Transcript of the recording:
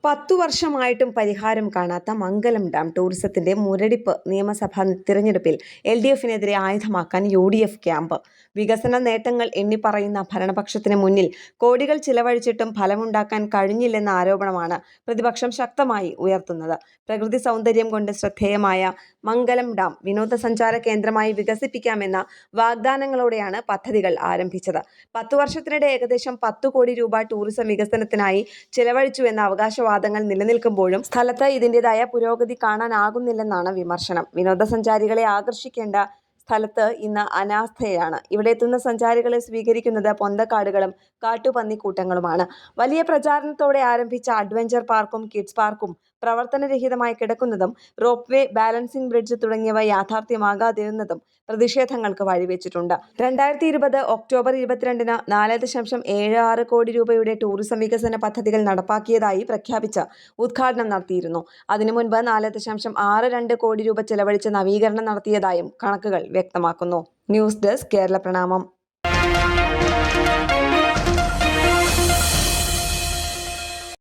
10 വർഷമായിട്ടും പരിഹാരം കാണാത്ത മംഗലം ഡാം ടൂറിസത്തിന്റെ മുരടിപ്പ് നിയമസഭാ തിരഞ്ഞെടുപ്പിൽ LDFനെതിരെ ആയുധമാക്കാൻ UDF ക്യാമ്പ്. വികസന നേട്ടങ്ങൾ എണ്ണിപ്പറയുന്ന ഭരണപക്ഷത്തിന് മുന്നിൽ കോടികൾ ചിലവഴിച്ചിട്ടും ഫലമുണ്ടാക്കാൻ കഴിഞ്ഞില്ലെന്ന ആരോപണമാണ് പ്രതിപക്ഷം ശക്തമായി ഉയർത്തുന്നത്. പ്രകൃതി സൗന്ദര്യം കൊണ്ട് ശ്രദ്ധേയമായ മംഗലം ഡാം വിനോദസഞ്ചാര കേന്ദ്രമായി വികസിപ്പിക്കാമെന്ന വാഗ്ദാനങ്ങളോടെയാണ് പദ്ധതികൾ ആരംഭിച്ചത്. 10 വർഷത്തിനിടെ ഏകദേശം 10 കോടി രൂപ ടൂറിസം വികസനത്തിനായി ചിലവഴിച്ചുവെന്ന അവകാശവാദങ്ങൾ നിലനിൽക്കുമ്പോഴും സ്ഥലത്ത് ഇതിൻ്റെതായ പുരോഗതി കാണാനാകുന്നില്ലെന്നാണ് വിമർശനം. വിനോദസഞ്ചാരികളെ ആകർഷിക്കേണ്ട സ്ഥലത്ത് ഇന്ന് അനാസ്ഥയാണ്. ഇവിടെ എത്തുന്ന സഞ്ചാരികളെ സ്വീകരിക്കുന്നത് പൊന്തക്കാടുകളും കാട്ടുപന്നിക്കൂട്ടങ്ങളുമാണ്. വലിയ പ്രചാരണത്തോടെ ആരംഭിച്ച അഡ്വഞ്ചർ പാർക്കും കിഡ്സ് പാർക്കും പ്രവർത്തനരഹിതമായി കിടക്കുന്നതും റോപ്പ് വേ, ബാലൻസിംഗ് ബ്രിഡ്ജ് തുടങ്ങിയവ യാഥാർത്ഥ്യമാകാതിരുന്നതും പ്രതിഷേധങ്ങൾക്ക് വഴിവെച്ചിട്ടുണ്ട്. 2020 ഒക്ടോബർ 22-ന് 4.76 കോടി രൂപയുടെ ടൂറിസം വികസന പദ്ധതികൾ നടപ്പാക്കിയതായി പ്രഖ്യാപിച്ച് ഉദ്ഘാടനം നടത്തിയിരുന്നു. അതിനു മുൻപ് 4.62 കോടി രൂപ ചെലവഴിച്ച് നവീകരണം നടത്തിയതായും കണക്കുകൾ വ്യക്തമാക്കുന്നു. ന്യൂസ് ഡെസ്ക് കേരള പ്രണാമം.